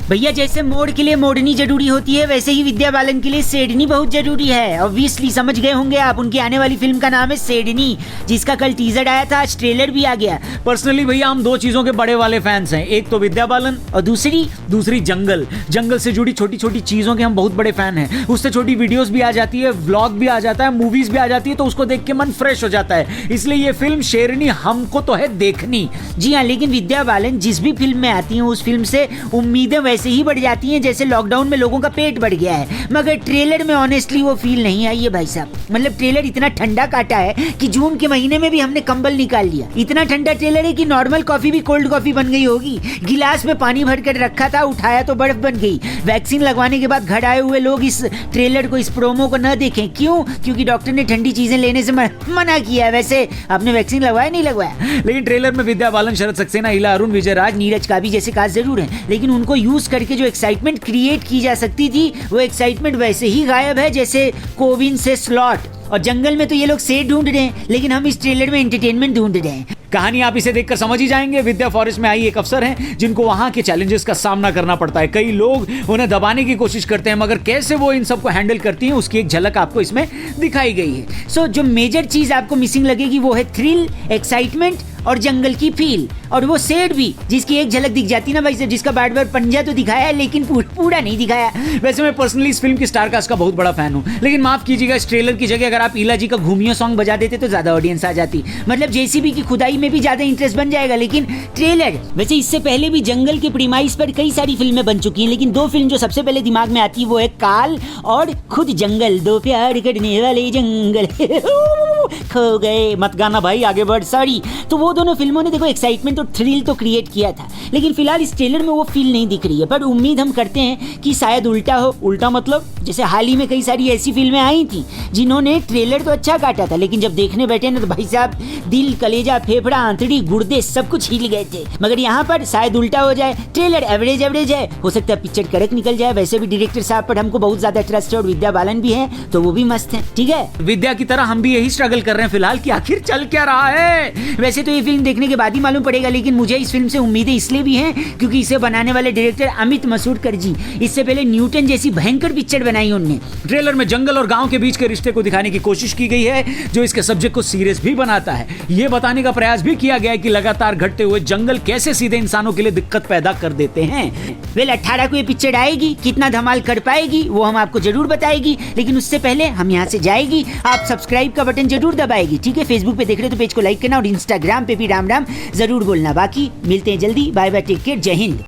भैया जैसे मोड़ के लिए मोड़नी जरूरी होती है, वैसे ही विद्या बालन के लिए सेडनी बहुत जरूरी है। ऑब्वियसली समझ गए होंगे आप, उनकी आने वाली फिल्म का नाम है सेडनी, जिसका कल टीजर आया था, आज ट्रेलर भी आ गया। पर्सनली भैया हम दो चीजों के बड़े वाले फैंस हैं, एक तो विद्या बालन और दूसरी जंगल से जुड़ी छोटी छोटी चीजों के हम बहुत बड़े फैन हैं। उससे छोटी वीडियोस भी आ जाती है, व्लॉग भी आ जाता है, मूवीज भी आ जाती है, तो उसको देख के मन फ्रेश हो जाता है। इसलिए ये फिल्म शेरनी हमको तो है देखनी। जी हाँ, लेकिन विद्या बालन जिस भी फिल्म में आती हैं उस फिल्म से उम्मीदें वैसे ही बढ़ जाती हैं जैसे लॉकडाउन में लोगों का पेट बढ़ गया है। मगर ट्रेलर में ऑनेस्टली वो फील नहीं आई है भाई साहब। मतलब ट्रेलर इतना ठंडा काटा है कि जून के महीने में भी हमने कंबल निकाल लिया। इतना ठंडा ट्रेलर है कि नॉर्मल कॉफी भी कोल्ड कॉफी बन गई होगी। गिलास में पानी भर कर रखा था, उठाया तो बर्फ बन गई। वैक्सीन लगवाने के बाद घर आए हुए लोग इस ट्रेलर को, इस प्रोमो को न देखें। क्यों? क्योंकि डॉक्टर ने ठंडी चीजें लेने से मना किया है। वैसे आपने वैक्सीन लगवाया नहीं लगवाया? लेकिन ट्रेलर में विद्या बालन, शरद सक्सेना, इला अरुण, विजय राज, नीरज कावी जैसे कास्ट जरूर हैं, लेकिन उनको यूज करके जो एक्साइटमेंट क्रिएट की जा सकती थी वो एक्साइटमेंट वैसे ही गायब है जैसे कोविन से स्लॉट। और जंगल में तो ये लोग सेठ ढूंढ रहे हैं, लेकिन हम इस ट्रेलर में एंटरटेनमेंट ढूंढ रहे हैं। कहानी आप इसे देखकर समझ ही जाएंगे। विद्या फॉरेस्ट में आई एक अफसर हैं जिनको वहां के चैलेंजेस का सामना करना पड़ता है। कई लोग उन्हें दबाने की कोशिश करते हैं, मगर कैसे वो इन सबको हैंडल करती हैं उसकी एक झलक आपको इसमें दिखाई गई है। सो जो मेजर चीज आपको मिसिंग लगेगी वो है थ्रिल, एक्साइटमेंट और जंगल की फील। और वो सेठ भी जिसकी एक झलक दिख जाती ना भाई साहब, जिसका बार बार पंजा तो दिखाया है लेकिन पूरा नहीं दिखाया। वैसे मैं पर्सनली इस फिल्म की स्टारकास्ट का बहुत बड़ा फैन हूँ, लेकिन माफ कीजिएगा इस ट्रेलर की जगह अगर आप इला जी का घूमियो सॉन्ग बजा देते तो ज्यादा ऑडियंस आ जाती। मतलब जेसीबी की खुदाई में भी ज्यादा इंटरेस्ट बन जाएगा। लेकिन ट्रेलर, वैसे इससे पहले भी जंगल के प्रीमाइस पर कई सारी फिल्में बन चुकी हैं, लेकिन दो फिल्म जो सबसे पहले दिमाग में आती है वो है काल और खुद जंगल। दो प्यार करने वाले जंगल खो गए, मत गाना भाई, आगे बढ़, सॉरी। तो वो दोनों फिल्मों ने देखो एक्साइटमेंट और थ्रिल तो क्रिएट किया था, लेकिन फिलहाल इस ट्रेलर में वो फील नहीं दिख रही है। पर उम्मीद हम करते हैं कि शायद उल्टा हो। उल्टा मतलब जैसे हाल ही में कई सारी ऐसी फिल्में आई थी जिन्होंने ट्रेलर तो अच्छा काटा था, लेकिन जब देखने बैठे ना तो भाई साहब दिल, कलेजा, फेफड़ा, आंतड़ी, गुर्दे सब कुछ हिल गए थे। मगर यहाँ पर शायद उल्टा हो जाए, ट्रेलर एवरेज है, हो सकता है पिक्चर कड़क निकल जाए। वैसे भी डायरेक्टर साहब पर हमको बहुत ज्यादा ट्रस्ट है और विद्या बालन भी है तो वो भी मस्त है। ठीक है, विद्या की तरह हम भी यही स्ट्रगल कर रहे हैं फिलहाल कि आखिर चल क्या रहा है। वैसे तो ये फिल्म देखने के बाद ही मालूम पड़ेगा, लेकिन मुझे इस फिल्म से उम्मीदें इसलिए भी हैं क्योंकि इसे बनाने वाले डायरेक्टर अमित मसूड़कर जी, इससे पहले न्यूटन जैसी भयंकर पिक्चर बनाई उन्होंने। ट्रेलर में जंगल और गांव के बीच के रिश्ते को दिखाने की कोशिश की गई है जो इसके सब्जेक्ट को सीरियस भी बनाता है। ये बताने का प्रयास भी किया गया है कि लगातार घटते हुए जंगल कैसे सीधे इंसानों के लिए दिक्कत पैदा कर देते हैं। वेल 18 को ये पिक्चर आएगी, कितना धमाल कर पाएगी वो हम आपको जरूर बताएगी, लेकिन उससे पहले हम यहाँ से जाएगी। आप सब्सक्राइब का बटन जरूर दबाएगी, ठीक है? फेसबुक पे देख रहे हो तो पेज को लाइक करना और इंस्टाग्राम पे भी राम राम जरूर बोलना। बाकी मिलते हैं जल्दी, बाय बाय, टेक केयर, जय हिंद।